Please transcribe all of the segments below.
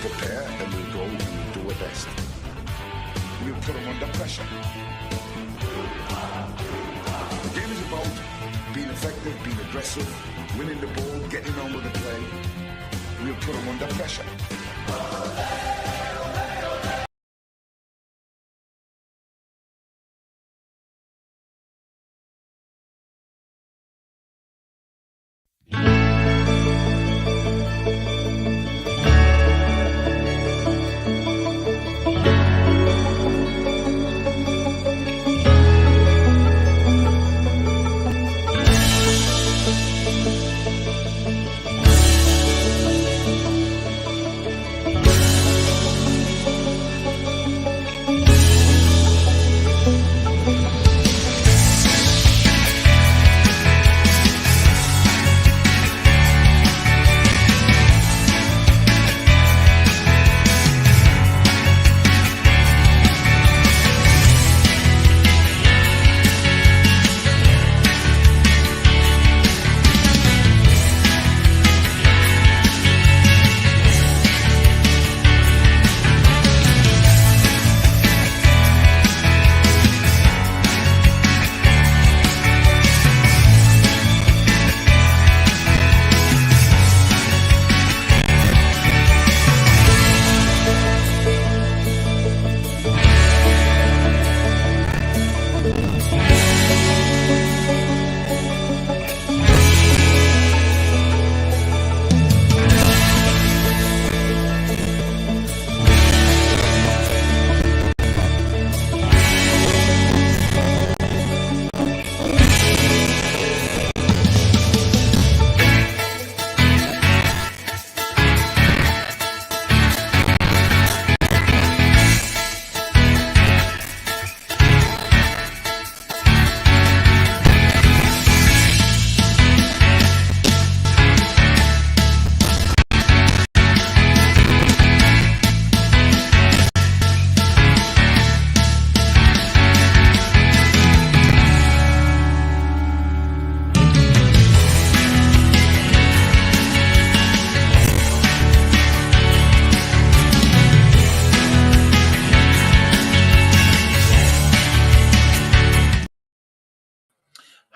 prepare and we'll go and we'll do our best. We'll put them under pressure. The game is about being effective, being aggressive, winning the ball, getting on with the play. We'll put them under pressure.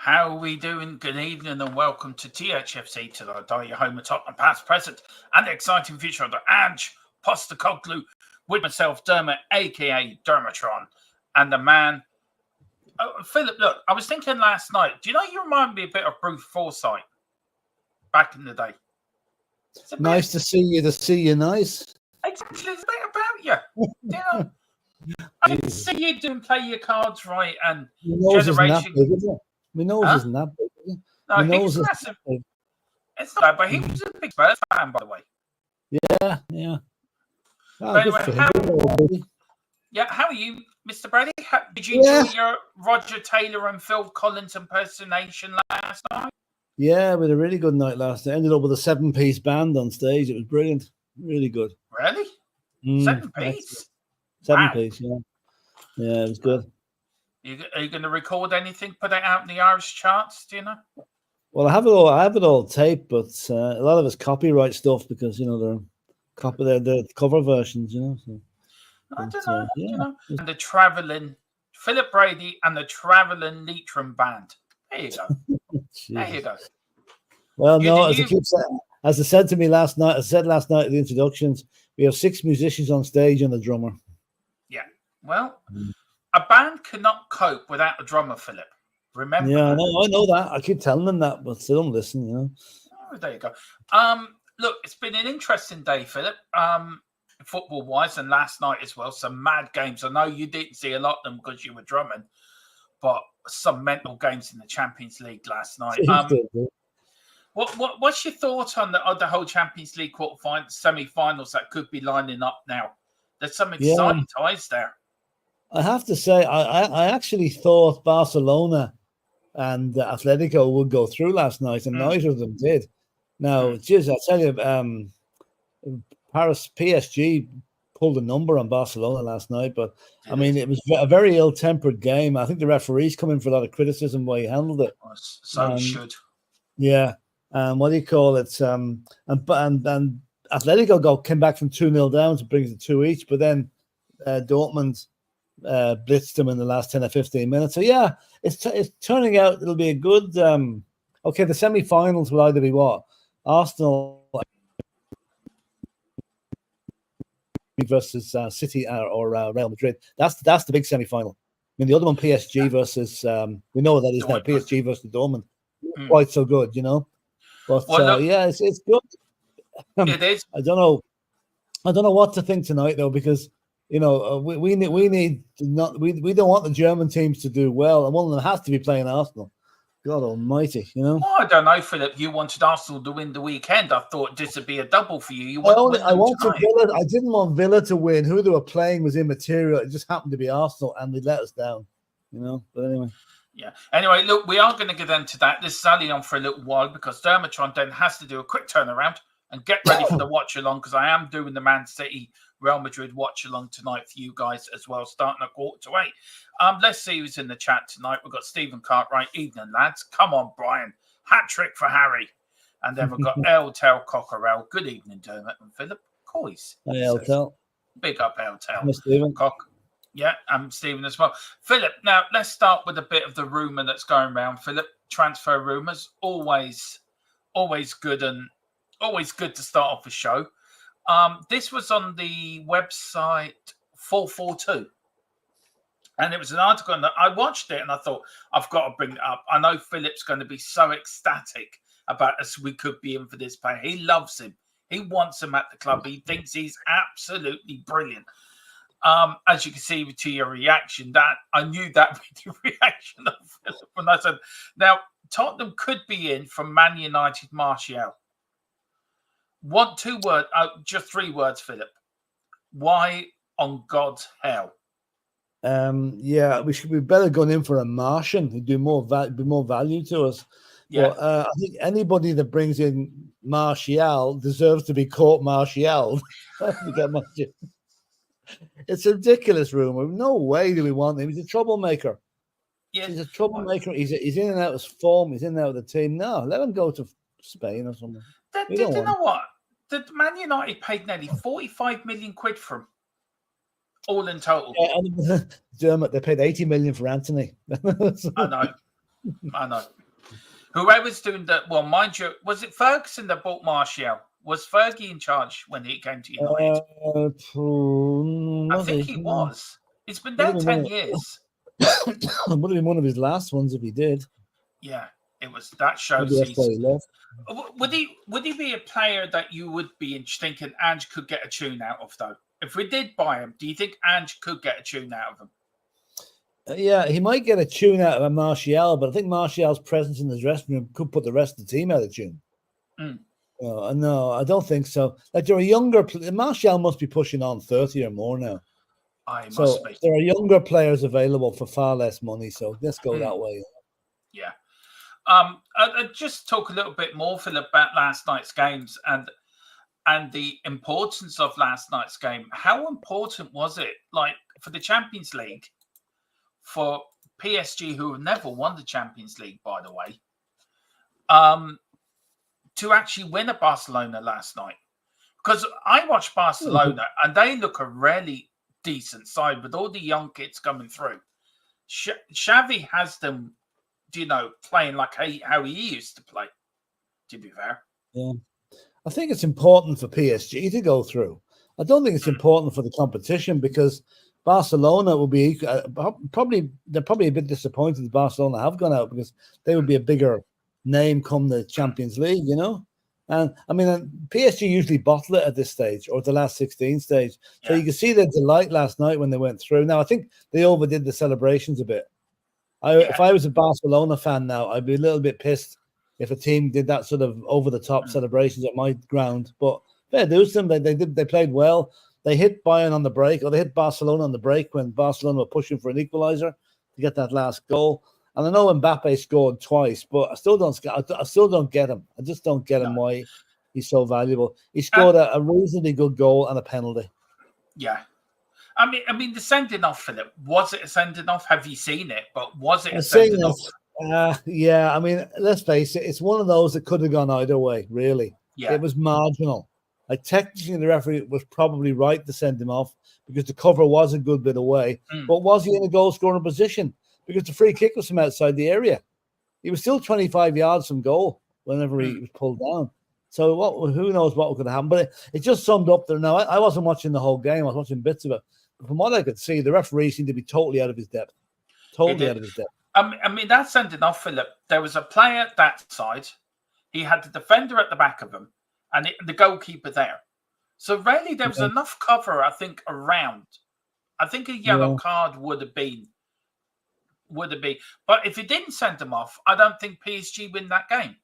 How are we doing? Good evening and welcome to Thfc, to the your home of Tottenham past, present and the exciting future of the Ange Postecoglou, with myself, Dermot, aka Dermatron, and the man. Oh, Philip, look, I was thinking last night, do you know you remind me a bit of Bruce Forsyth back in the day? Nice to see you, nice. Exactly, it's a bit about you. You know, I can see you doing play your cards right and generation. My nose isn't that big, is it? No, My he nose was is massive. It's not bad, but he was a big Spurs fan, by the way. Yeah. Oh, But good anyway, for him. How are you, Mr. Brady? Did you enjoy your Roger Taylor and Phil Collins impersonation last night? Yeah, we had a really good night last night. Ended up with a 7-piece band on stage. It was brilliant. Really good. Really? 7-piece? 7-piece, yeah. Yeah, it was good. Are you going to record anything, put it out in the Irish charts, do you know? Well, I have it all taped, but a lot of it's copyright stuff because, you know, they're cover versions, you know. So, I don't know, you know. And the travelling Philip Brady and the travelling Leitrim band. There you go. There you go. Well, as I said last night at the introductions, we have 6 musicians on stage and a drummer. Yeah. Well, a band cannot cope without a drummer, Philip. Remember? Yeah, I know that. I keep telling them that, but they don't listen, you know. Oh, there you go. Look, it's been an interesting day, Philip. Football-wise, and last night as well. Some mad games. I know you didn't see a lot of them because you were drumming, but some mental games in the Champions League last night. What's your thoughts on the whole Champions League quarterfinals, semi-finals that could be lining up now? There's some exciting ties there. I have to say, I actually thought Barcelona and Atletico would go through last night, and neither of them did. Now, geez, I tell you, PSG pulled a number on Barcelona last night, but I mean, it was a very ill-tempered game. I think the referee's come in for a lot of criticism why he handled it. So he should. Yeah. What do you call it? And Atletico came back from 2-0 down to bring it to 2 each, but then Dortmund blitzed them in the last 10 or 15 minutes. So yeah, it's turning out it'll be a good. Okay, the semi-finals will either be what Arsenal versus City or Real Madrid. That's the big semi-final. I mean, the other one, PSG versus we know what that is now. PSG versus Dortmund. Quite so good, you know. But yeah, it's good. It is. I don't know what to think tonight though, because you know we need not we don't want the German teams to do well, and one of them has to be playing Arsenal. God Almighty, you know. Oh, I don't know, Philip. You wanted Arsenal to win the weekend. I thought this would be a double for you. I wanted Villa. I didn't want Villa to win. Who they were playing was immaterial. It just happened to be Arsenal, and they let us down. You know. But anyway. Yeah. Anyway, look, we are going to get into that. This is only on for a little while because Dermotron then has to do a quick turnaround and get ready for the watch along, because I am doing the Man City Real Madrid watch along tonight for you guys as well, starting at 7:45. Let's see who's in the chat tonight. We've got Stephen Cartwright. Evening, lads. Come on, Brian. Hat trick for Harry. And then we've got El Tel Cockerell. Good evening, Dermot and Philip. Coys. Hey, El Tel. Big up, El Tel. Hey, Stephen. Yeah, I'm Stephen as well. Philip, now let's start with a bit of the rumour that's going around. Philip, transfer rumours, always good, and always good to start off a show. This was on the website 442, and it was an article, and I watched it and I thought, I've got to bring it up. I know Philip's going to be so ecstatic about us. We could be in for this player. He loves him. He wants him at the club. He thinks he's absolutely brilliant. As you can see to your reaction, that I knew that with your reaction of Philip when I said, now Tottenham could be in from Man United Martial. Just 3 words, Philip. Why on God's hell? Yeah, we better go in for a Martian who'd be more value to us. Yeah, but, I think anybody that brings in Martial deserves to be caught Martial. It's a ridiculous rumor. No way do we want him. He's a troublemaker. Yeah, he's a troublemaker. He's in and out of form. He's in and out of the team. No, let him go to Spain or something. Did you know what? Did Man United paid nearly 45 million quid for him, all in total? Yeah, Dermot, they paid 80 million for Anthony. I know. Whoever's doing that, well, mind you, was it Ferguson that bought Martial? Was Fergie in charge when he came to United? I think he was. It's been there 10 years. It would have been one of his last ones if he did. Yeah, it was. That shows he left. Would he be a player that you would be thinking Ange could get a tune out of, though? If we did buy him, do you think Ange could get a tune out of him? Yeah, he might get a tune out of Martial, but I think Martial's presence in the dressing room could put the rest of the team out of tune. No, I don't think so. Like, there are younger Martial must be pushing on 30 or more now. Must be. There are younger players available for far less money, so let's go that way. Yeah. I just talk a little bit more, Phil, about last night's games and the importance of last night's game. How important was it, like, for the Champions League, for PSG, who have never won the Champions League, by the way, to actually win at Barcelona last night? Because I watched Barcelona and they look a really decent side with all the young kids coming through. Xavi has them, playing like how he used to play, to be fair. Yeah. I think it's important for PSG to go through. I don't think it's important for the competition, because Barcelona will be they're probably a bit disappointed that Barcelona have gone out, because they would be a bigger name come the Champions League, And I mean, PSG usually bottle it at this stage, or the last 16 stage. So you can see their delight last night when they went through. Now, I think they overdid the celebrations a bit. If I was a Barcelona fan now, I'd be a little bit pissed if a team did that sort of over-the-top celebrations at my ground. But fair dues to them. They played well. They hit Bayern on the break, or they hit Barcelona on the break when Barcelona were pushing for an equalizer to get that last goal. And I know Mbappe scored twice, but I still don't get him. I just don't get him why he's so valuable. He scored a reasonably good goal and a penalty. Yeah. I mean, the sending off, Philip, was it a sending off? Have you seen it? But was it a sending off? Yeah. I mean, let's face it. It's one of those that could have gone either way, really. Yeah. It was marginal. Like technically, the referee was probably right to send him off because the cover was a good bit away. But was he in a goal scoring position? Because the free kick was from outside the area. He was still 25 yards from goal whenever he was pulled down. So who knows what could happen? But it just summed up there. Now, I wasn't watching the whole game. I was watching bits of it. But from what I could see, the referee seemed to be totally out of his depth. Totally out of his depth. I mean, that's sending off, Philip. There was a player that side. He had the defender at the back of him and the goalkeeper there. So really, there was enough cover, I think, around. I think a yellow card would have been. But if he didn't send him off, I don't think PSG win that game.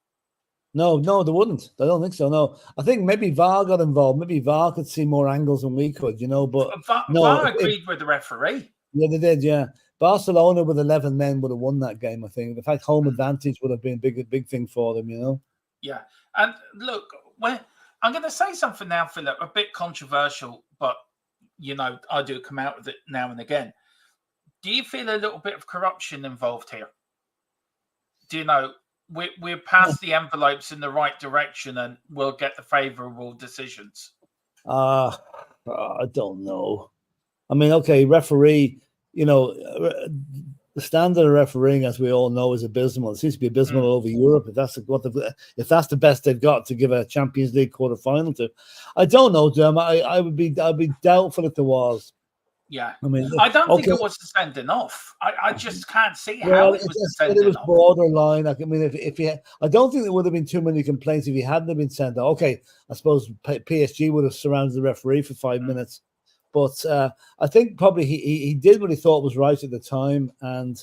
No, they wouldn't. I don't think so. No, I think maybe VAR got involved. Maybe VAR could see more angles than we could, But VAR agreed with the referee. Yeah, they did. Yeah, Barcelona with 11 men would have won that game. I think. The fact home advantage would have been a big thing for them. Yeah, and look, I'm going to say something now, Philip, a bit controversial, but I do come out with it now and again. Do you feel a little bit of corruption involved here? Do you know? We're past the envelopes in the right direction and we'll get the favourable decisions. I don't know. I mean, okay, referee, the standard of refereeing, as we all know, is abysmal. It seems to be abysmal all over Europe. If that's the best they've got to give a Champions League quarter-final to. I don't know, Jim. I'd be doubtful if there was. Yeah, I mean, I don't think it was sending off. I just can't see how it was sending off. It was borderline. I mean, if you, I don't think there would have been too many complaints if he hadn't been sent off. Okay, I suppose PSG would have surrounded the referee for 5 minutes, but I think probably he did what he thought was right at the time, and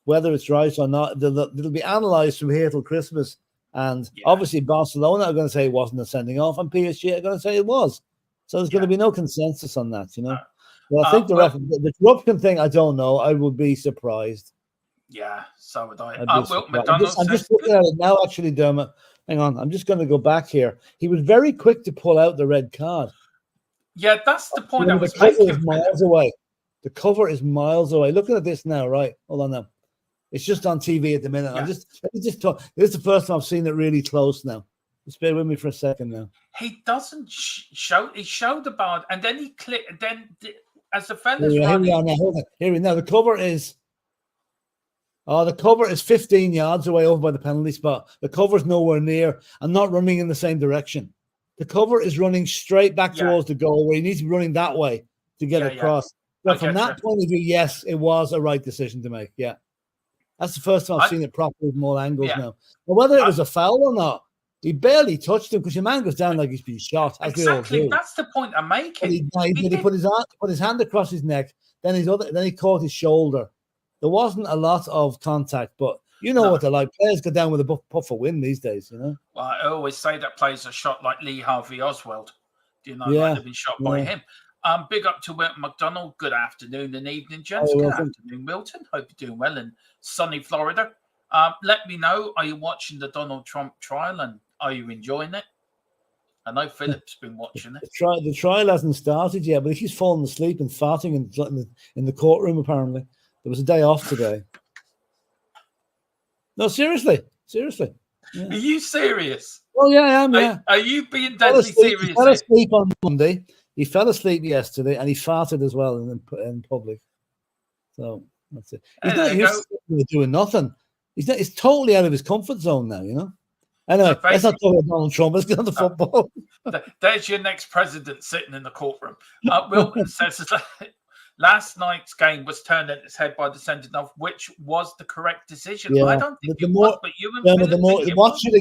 whether it's right or not, it'll be analysed from here till Christmas. And obviously, Barcelona are going to say it wasn't a sending off, and PSG are going to say it was. So there's going to be no consensus on that, Well, I think the corruption thing, I don't know. I would be surprised. Yeah, so would I. I'm just looking at it now, actually, Dermot. Hang on. I'm just going to go back here. He was very quick to pull out the red card. Yeah, that's the point I was making. The cover is miles away. The cover is miles away. Looking at this now, right? Hold on now. It's just on TV at the minute. Yeah. Let me just talk. This is the first time I've seen it really close now. Just bear with me for a second now. He doesn't show. He showed the bar, and then he clicked. Then as the fella's here we are now. Hold on. Here we now. The cover is 15 yards away over by the penalty spot. The cover's nowhere near and not running in the same direction. The cover is running straight back towards the goal where he needs to be running that way to get across. But from that point of view, yes, it was a right decision to make. Yeah. That's the first time I've seen it properly from all angles now. But whether it was a foul or not, he barely touched him because your man goes down like he's been shot. Exactly, that's the point I'm making. He put his hand across his neck. Then he caught his shoulder. There wasn't a lot of contact, but what they're like. Players go down with a puff for win these days. Well, I always say that players are shot like Lee Harvey Oswald. Like they've been shot by him. Big up to Wilton McDonald. Good afternoon and evening, gents. Good afternoon, Wilton. Hope you're doing well in sunny Florida. Let me know. Are you watching the Donald Trump trial and are you enjoying it? I know Philip's been watching it. The trial hasn't started yet, but he's fallen asleep and farting in the courtroom, apparently. There was a day off today. No, seriously. Yeah. Are you serious? Oh, yeah, I am, yeah. Are you being deadly serious? He fell asleep on Monday. He fell asleep yesterday, and he farted as well in public. So, that's it. He's not used to doing nothing. He's totally out of his comfort zone now, Anyway, let's not talk about Donald Trump. Let's get on to football. There's your next president sitting in the courtroom. Wilton says last night's game was turned on its head by the sending off, which was the correct decision. Yeah. I don't think it was, but you and watch it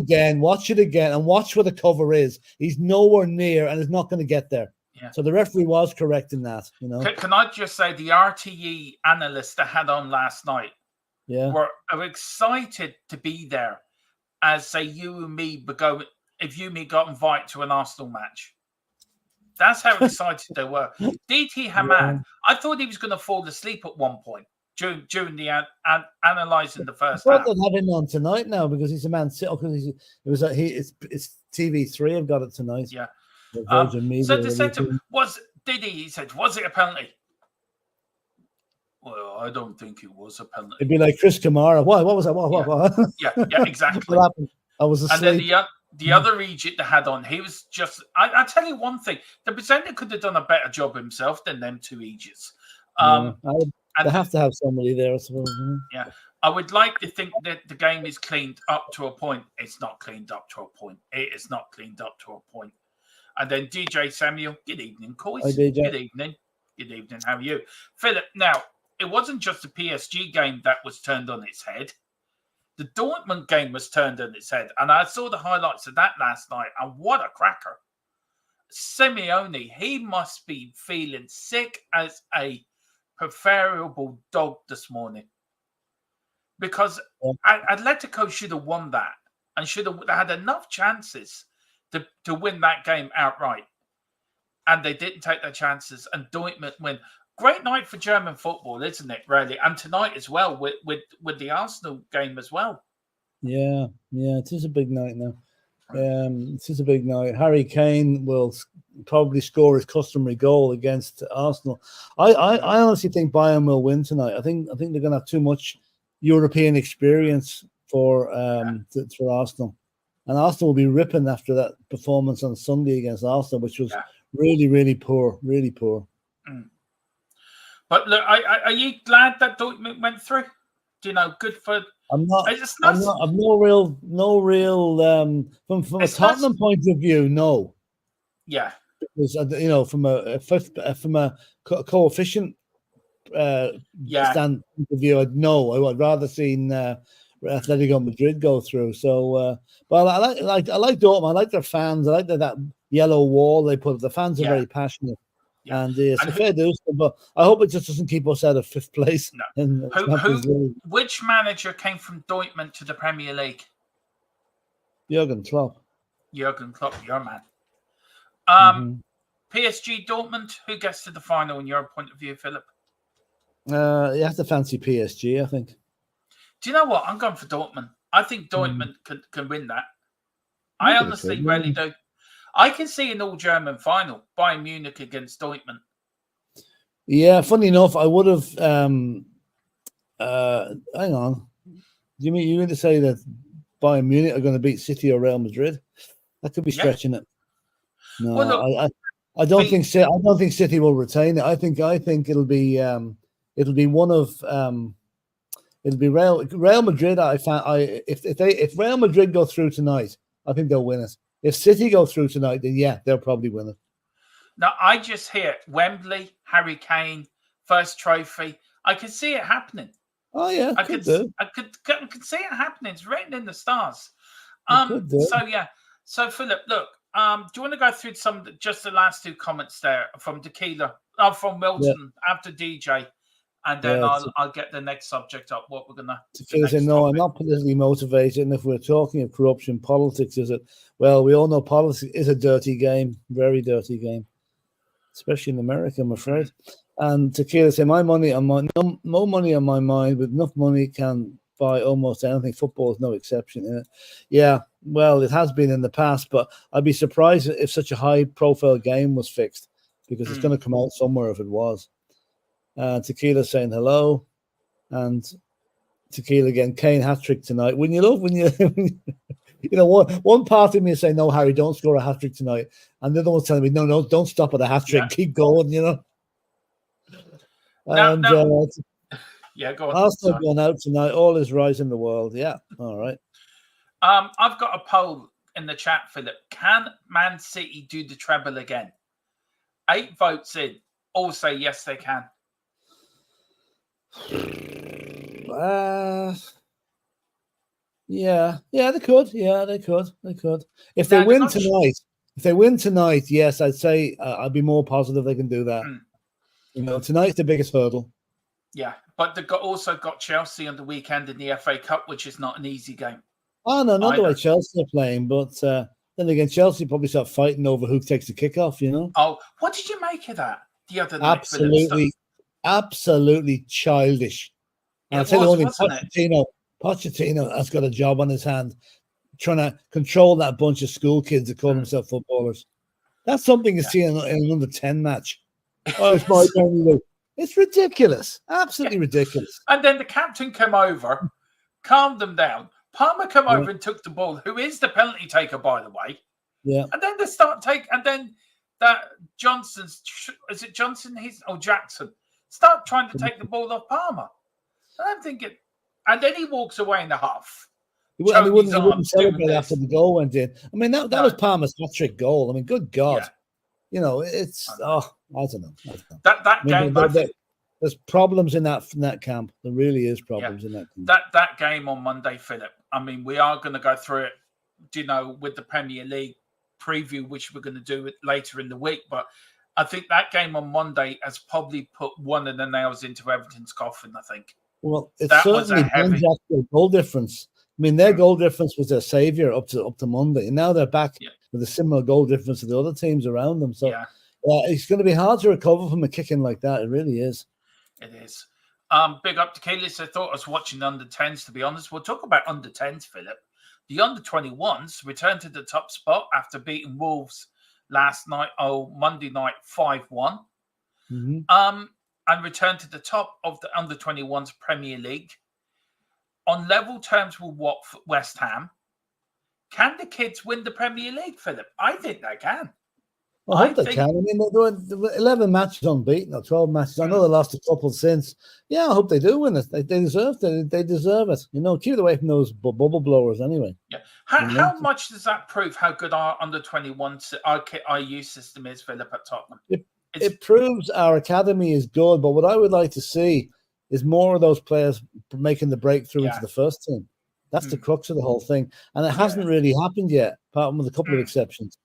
again, and watch where the cover is. He's nowhere near, and is not going to get there. Yeah. So the referee was correct in that. Can I just say the RTE analysts that had on last night were excited to be there. As say you and me if you and me got invited to an Arsenal match. That's how excited they were. DT Hamad, I thought he was going to fall asleep at one point during the analysing the first half. They'll have him on tonight now because he's a man. Because it's TV3 have got it tonight. Yeah. So they said to him, he said, was it a penalty? Well, I don't think it was a penalty. It'd be like Chris Kamara. What was that? What? Yeah, exactly. What happened? I was asleep. And then The other Egypt they had on, he was just. I tell you one thing: the presenter could have done a better job himself than them two Egypts. They have to have somebody there, I suppose. Yeah, I would like to think that the game is cleaned up to a point. It's not cleaned up to a point. It is not cleaned up to a point. And then DJ Samuel, good evening, Coys. Hi, DJ. Good evening. Good evening. How are you, Philip? Now, it wasn't just the PSG game that was turned on its head. The Dortmund game was turned on its head, and I saw the highlights of that last night. And what a cracker! Simeone, he must be feeling sick as a preferable dog this morning, because Atletico should have won that and should have had enough chances to win that game outright, and they didn't take their chances. And Dortmund win. Great night for German football, isn't it? Really, and tonight as well with the Arsenal game as well. Yeah, it is a big night now. It is a big night. Harry Kane will probably score his customary goal against Arsenal. I honestly think Bayern will win tonight. I think they're going to have too much European experience for Arsenal, and Arsenal will be ripping after that performance on Sunday against Arsenal, which was really, really poor, really poor. Mm. But look, are you glad that Dortmund went through? Do you know, good for. I'm not. I've no real. From a Tottenham point of view, no. Yeah. Because from a coefficient stand point of view, no. I'd rather seen Atletico Madrid go through. So, but I like Dortmund. I like their fans. I like that yellow wall they put up. The fans are very passionate. Yeah. And it's a fair do, but I hope it just doesn't keep us out of fifth place. No. Which manager came from Dortmund to the Premier League? Jurgen Klopp. Jurgen Klopp, your man. PSG Dortmund, who gets to the final in your point of view, Philip? You have to fancy PSG, I think. Do you know what? I'm going for Dortmund. I think Dortmund can win that. I honestly really do. I can see an all-German final, Bayern Munich against Dortmund. Yeah, funny enough, I would have. Hang on. You mean to say that Bayern Munich are going to beat City or Real Madrid? That could be stretching it. No, well, look, I don't think City will retain it. I think it'll be one of it'll be Real Madrid. If Real Madrid go through tonight, I think they'll win it. If City go through tonight, then they'll probably win it. Now, I just hear Wembley, Harry Kane, first trophy. I can see it happening. Oh, yeah. I could see it happening. It's written in the stars. So, Philip, look, do you want to go through just the last two comments there from Tequila, from Milton after DJ? And then I'll get the next subject up. What we're gonna. No, I'm not politically motivated. And if we're talking of corruption, politics is it? Well, we all know politics is a dirty game, very dirty game, especially in America, I'm afraid. And Tequila say, no money on my mind, but enough money can buy almost anything. Football is no exception. Yeah, well, it has been in the past, but I'd be surprised if such a high-profile game was fixed, because it's going to come out somewhere if it was. Tequila saying hello, and Tequila again. Kane hat trick tonight. When one part of me is saying, no, Harry, don't score a hat trick tonight, and the other one's telling me, no, don't stop at a hat trick, keep going. Go on. Arsenal going out tonight. All is right in the world. Yeah, all right. I've got a poll in the chat, Philip. Can Man City do the treble again? 8 votes in. All say yes, they can. Yeah, they could. Yeah, they could. If they win tonight, yes, I'd say I'd be more positive they can do that. Tonight's the biggest hurdle. Yeah, but they've also got Chelsea on the weekend in the FA Cup, which is not an easy game. Oh no, not the way Chelsea are playing, but then again, Chelsea probably start fighting over who takes the kickoff. Oh, what did you make of that the other night? Absolutely childish. And I'll tell you one thing, Pochettino has got a job on his hand trying to control that bunch of school kids that call themselves footballers. That's something you see in an under 10 match. Oh, it's my turn. It's ridiculous. Absolutely ridiculous. And then the captain came over, calmed them down, Palmer come over and took the ball, who is the penalty taker, by the way. Yeah. And then they start and then that Johnson's, is it Johnson? Jackson. Start trying to take the ball off Palmer. And I'm thinking, and then he walks away in the half. He wouldn't celebrate after the goal went in. I mean, that was Palmer's hat-trick goal. I mean, good God. Yeah. It's, I don't know. That game, there's problems in that camp. There really is problems in that camp. That game on Monday, Philip. I mean, we are going to go through it, with the Premier League preview, which we're going to do it later in the week. But I think that game on Monday has probably put one of the nails into Everton's coffin, I think. Well, it's certainly Ben's actual goal difference. I mean, their goal difference was their saviour up to Monday, and now they're back with a similar goal difference to the other teams around them. So it's going to be hard to recover from a kicking like that. It really is. It is. Big up to Kaylis. I thought I was watching under 10s, to be honest. We'll talk about under 10s, Philip. The under 21s returned to the top spot after beating Wolves Monday night 5-1. And returned to the top of the under 21s Premier League. On level terms with West Ham. Can the kids win the Premier League, Philip? I think they can. I hope they can. I mean, there were 11 matches unbeaten or 12 matches. I know they lost a couple since. Yeah, I hope they do win it. They deserve it. They deserve it. Keep it away from those bubble blowers anyway. Yeah. How much does that prove how good our under 21 IU system is, Philip, at Tottenham? It proves our academy is good, but what I would like to see is more of those players making the breakthrough into the first team. That's the crux of the whole thing. And it hasn't really happened yet, apart from with a couple of exceptions.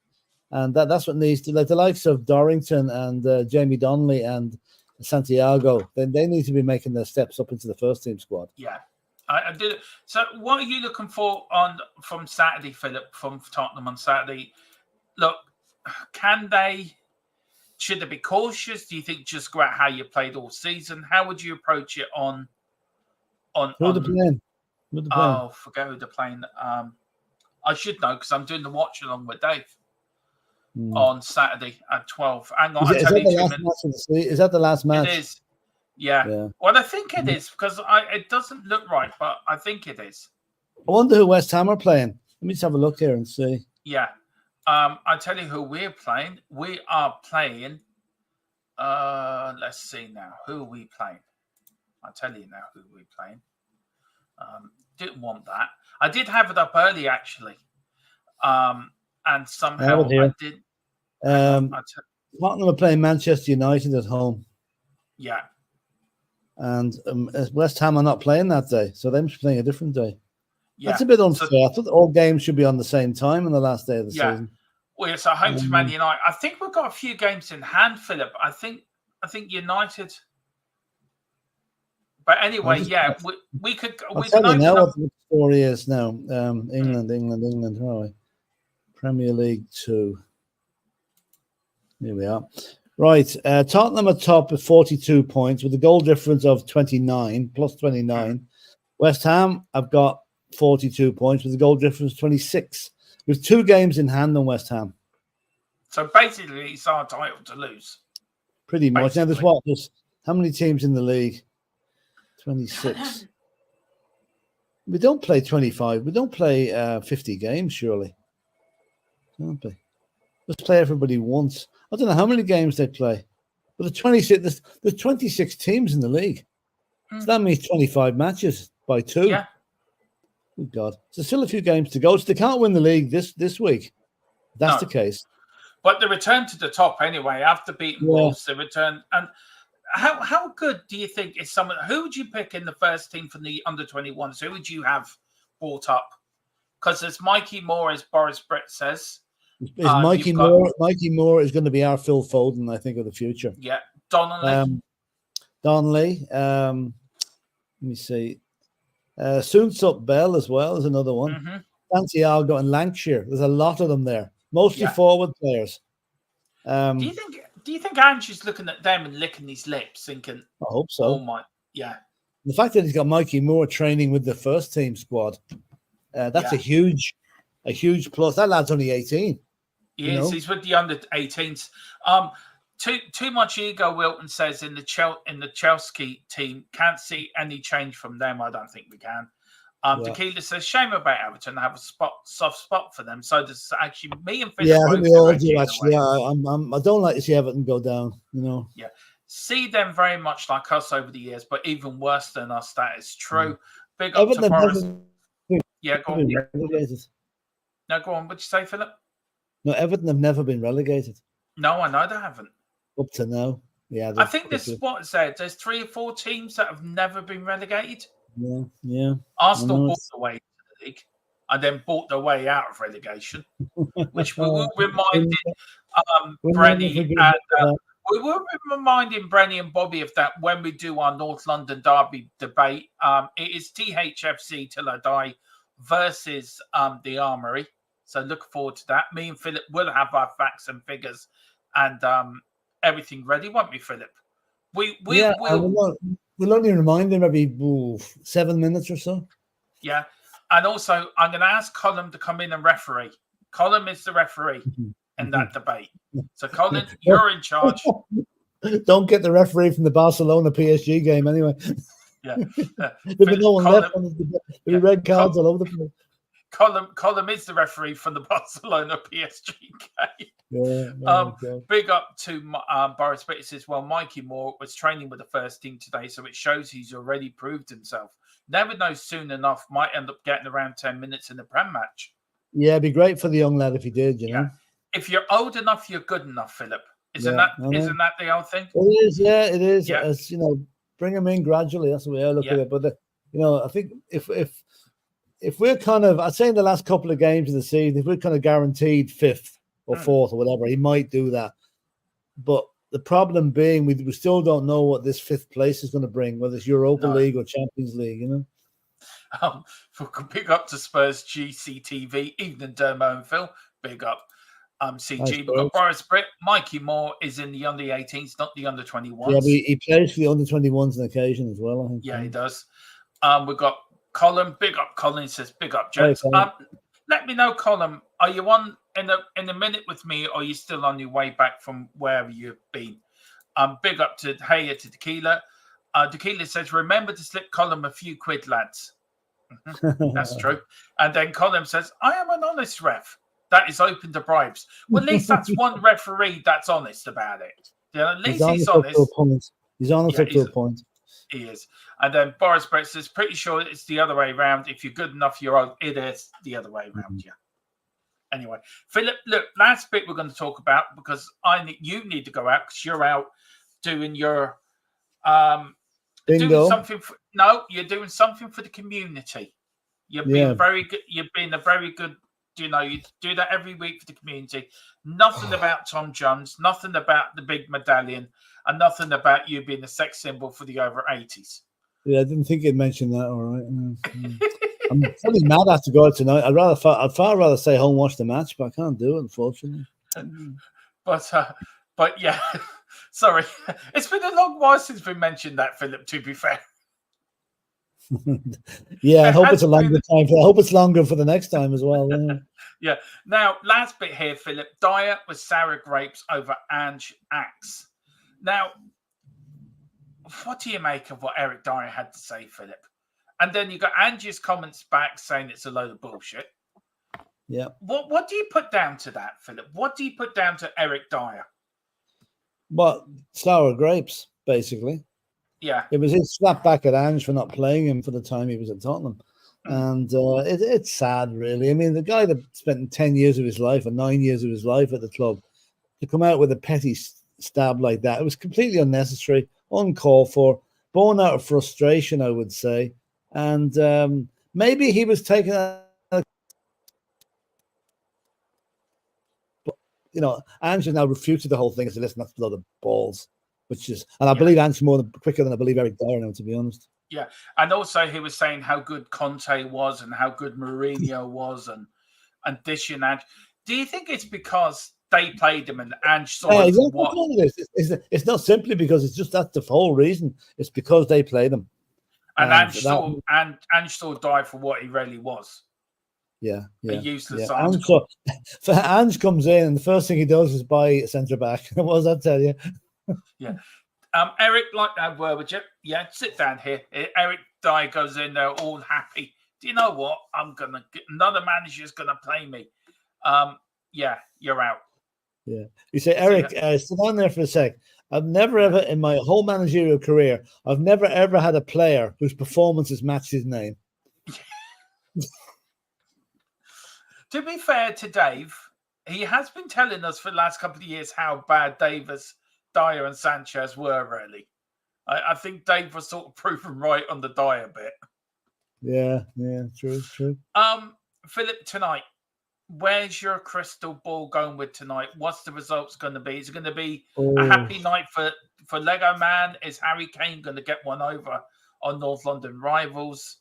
And that's what needs to, like the likes of Dorrington and Jamie Donnelly and Santiago, then they need to be making their steps up into the first team squad. Yeah, I did it. So what are you looking for from Saturday, Philip, from Tottenham on Saturday? Look, should they be cautious? Do you think just go out how you played all season? How would you approach it on Who are they playing? Forget who they're playing. I should know because I'm doing the watch along with Dave. On Saturday at 12. Hang on, is that the last match? It is. Yeah. Well, I think it is because it doesn't look right, but I think it is. I wonder who West Ham are playing. Let me just have a look here and see. Yeah. I'll tell you who we're playing. We are playing. Let's see now. Who are we playing? I'll tell you now who we're playing. Didn't want that. I did have it up early, actually. And somehow I did. Tottenham are playing Manchester United at home. Yeah. And West Ham are not playing that day, so they're playing a different day. Yeah. That's a bit unfair. I thought all games should be on the same time on the last day of the season. Well, it's a home to Man United. I think we've got a few games in hand, Philip. I think United. But anyway, we could. I'll tell you now what the story is now. England. Where are we? Premier League 2. Here we are. Right. Tottenham are top with 42 points with a goal difference of 29, plus 29. West Ham have got 42 points with a goal difference 26. With 2 games in hand on West Ham. So basically, it's our title to lose. Pretty much. Now, there's how many teams in the league? 26. We don't play 25. We don't play 50 games, surely. Don't they? Let's play everybody once. I don't know how many games they play, but there's 26 teams in the league. So that means 25 matches by 2. Yeah. Good God. There's still a few games to go. So they can't win the league this week. That's the case. But they return to the top anyway after beating Wolves. They return. And how good do you think is someone? Who would you pick in the first team from the under 21s? Who would you have brought up? Because there's Mikey Moore, as Boris Brett says. Mikey Moore is going to be our Phil Foden, I think, of the future. Yeah, Donnelly. Let me see. Soonsup Bell as well is another one. Santiago and Lancashire. There's a lot of them there. Mostly forward players. Do you think Angie's looking at them and licking his lips, thinking, I hope so. Oh my, yeah. The fact that he's got Mikey Moore training with the first team squad, that's a huge plus. That lad's only 18. He is. He's with the under 18s. Too much ego, Wilton says, in the Chelsea team. Can't see any change from them. I don't think we can. Tequila says, shame about Everton. I have a soft spot for them. So does actually me and Philip. Yeah, I think we all do, actually. Yeah, I don't like to see Everton go down, you know. Yeah. See them very much like us over the years, but even worse than us. That is true. Big up Everton to Boris. Been go on. Relegated. No, go on. What'd you say, Philip? No, Everton have never been relegated. No, I know they haven't. Up to now. Yeah. I think there's 3 or 4 teams that have never been relegated. Yeah. Arsenal bought their way to the league and then bought their way out of relegation, which we will remind Brenny and we will be reminding Brenny and Bobby of that when we do our North London derby debate. It is THFC Till I Die versus the Armoury. So look forward to that. Me and Philip will have our facts and figures and everything ready, won't we, Philip? We'll only remind him every 7 minutes or so. Yeah. And also, I'm going to ask Colin to come in and referee. Colin is the referee in that debate. So, Colin, you're in charge. Don't get the referee from the Barcelona PSG game anyway. Yeah. There'll be no one left. There'll be red cards all over the place. Colin is the referee from the Barcelona PSG game. Big up to Boris Pitt. Says, well, Mikey Moore was training with the first team today, so it shows he's already proved himself. Never know soon enough, might end up getting around 10 minutes in the Prem match. Yeah, it'd be great for the young lad if he did, you know. If you're old enough, you're good enough, Philip. Isn't that the old thing? It is, yeah, it is. Yeah. As, you know, bring him in gradually. That's the way I look at it. But, I think if we're kind of, I'd say in the last couple of games of the season, if we're kind of guaranteed 5th or 4th or whatever, he might do that. But the problem being, we still don't know what this 5th place is going to bring, whether it's Europa League or Champions League, you know. Big up to Spurs GCTV, Evening Dermo and Phil. Big up. CG. We've got Boris Britt. Mikey Moore is in the under 18s, not the under 21s. Yeah, he plays for the under 21s on occasion as well, I think. Yeah, he does. We've got Colin. Big up, Colin. He says, big up, gents. Let me know, Colin, are you on in a minute with me, or are you still on your way back from wherever you've been? Big up to Tequila. Tequila says, remember to slip Colin a few quid, lads. That's true. And then Colin says, I am an honest ref. That is open to bribes. Well, at least that's one referee that's honest about it. Yeah, at least he's honest. He's honest up to a point. He is. And then Boris Brett says, pretty sure it's the other way around. If you're good enough, you're old. It is the other way around, yeah. Anyway, Philip, look, last bit we're going to talk about, because you need to go out because you're out doing your doing something. You're doing something for the community. You're being very good. You've been a very good. You do that every week for the community. Nothing about Tom Jones, nothing about the big medallion, and nothing about you being a sex symbol for the over 80s. Yeah, I didn't think you'd mention that. All right. I'm pretty mad I have to go out tonight. I'd far rather stay home and watch the match, but I can't do it, unfortunately. But yeah, sorry. It's been a long while since we mentioned that, Philip, to be fair. Yeah, I hope it's a longer time. I hope it's longer for the next time as well. Yeah. Now, last bit here, Philip. Dyer with sour grapes over Ange Axe. Now, what do you make of what Eric Dyer had to say, Philip? And then you got Ange's comments back saying it's a load of bullshit. Yeah. What do you put down to that, Philip? What do you put down to Eric Dyer? Well, sour grapes, basically. Yeah. It was his slap back at Ange for not playing him for the time he was at Tottenham. And it's sad, really. I mean, the guy that spent 10 years of his life or 9 years of his life at the club, to come out with a petty stab like that, it was completely unnecessary, uncalled for, born out of frustration, I would say. And maybe he was taking Ange has now refuted the whole thing and said, listen, that's a lot of balls. I believe Ange more quicker than I believe Eric Dyer now, to be honest. Yeah, and also he was saying how good Conte was and how good Mourinho was and this and that. Do you think it's because they played him and Ange saw what? It's not simply because it's just that's the whole reason. It's because they played him. And Ange saw Dyer for what he really was. Yeah. A useless article. So Ange comes in and the first thing he does is buy a centre back. What does that tell you? Yeah. Eric, like that word, would you? Yeah, sit down here. Eric Dyer goes in there all happy do you know what? I'm gonna get another manager's gonna play me. Yeah, you're out. Yeah. You say, Eric, sit down there for a sec. I've never ever in my whole managerial career, I've never ever had a player whose performances matched his name. To be fair to Dave, he has been telling us for the last couple of years how bad Davis, Dyer, and Sanchez were. Really, I think Dave was sort of proven right on the Dyer bit. Yeah, true. Philip, tonight, where's your crystal ball going with tonight? What's the results going to be? Is it going to be a happy night for Lego Man? Is Harry Kane going to get one over on North London rivals?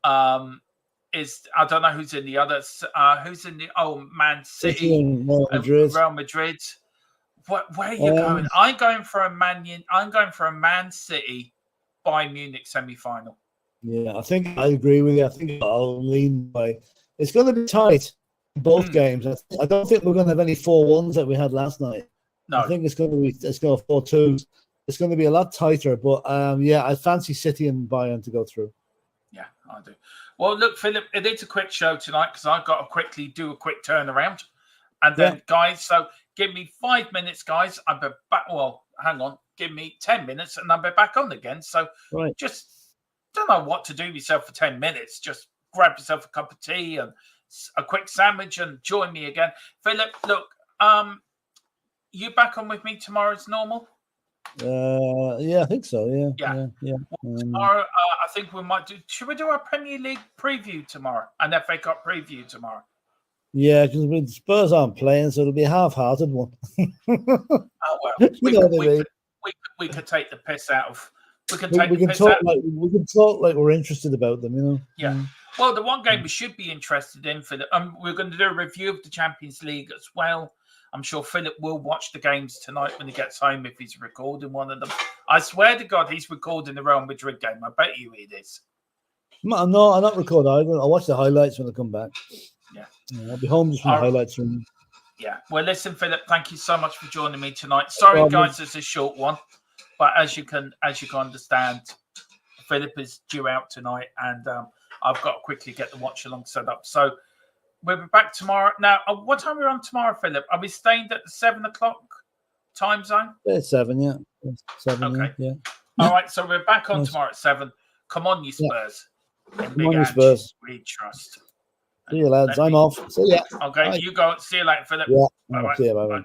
I don't know who's in the others. Who's in the Man City, Real Madrid. Where are you going? I'm going for a Man City Bayern Munich semi-final. Yeah, I think I agree with you. I think I'll lean by. It's going to be tight in both games. I don't think we're going to have any 4-1s that we had last night. No, I think it's going to 4-2s. It's going to be a lot tighter. But I fancy City and Bayern to go through. Yeah, I do. Well, look, Philip, it is a quick show tonight because I've got to quickly do a quick turnaround. And then, guys, so give me 5 minutes, guys. I'll be back. Well, hang on. Give me 10 minutes and I'll be back on again. So just don't know what to do with yourself for 10 minutes. Just grab yourself a cup of tea and a quick sandwich and join me again. Philip, look, you back on with me tomorrow as normal? I think so. Yeah. Well, tomorrow, I think we might do. Should we do our Premier League preview tomorrow? An FA Cup preview tomorrow? Yeah, because Spurs aren't playing, so it'll be a half-hearted one. Oh well, we could take the piss out of. We can talk like we're interested about them, you know. Yeah. Well, the one game we should be interested in for we're going to do a review of the Champions League as well. I'm sure Philip will watch the games tonight when he gets home if he's recording one of them. I swear to God, he's recording the Real Madrid game. I bet you it is. No, I'm not recording. I'll watch the highlights when I come back. Yeah. I'll be home just from the highlights room. Yeah. Well, listen, Philip, thank you so much for joining me tonight. Sorry, guys, it's a short one. But as you can understand, Philip is due out tonight and I've got to quickly get the watch along set up. So we'll be back tomorrow. Now, what time are we on tomorrow, Philip? Are we staying at the 7 o'clock time zone? It's 7, yeah. 7, okay. Yeah. All right, so we're back on tomorrow at 7. Come on, you Spurs. Come on, you Spurs. We trust. See you, lads. I'm off. See ya. Okay, bye. You go. See you later, Philip. Yeah. Bye-bye. See you. Bye-bye.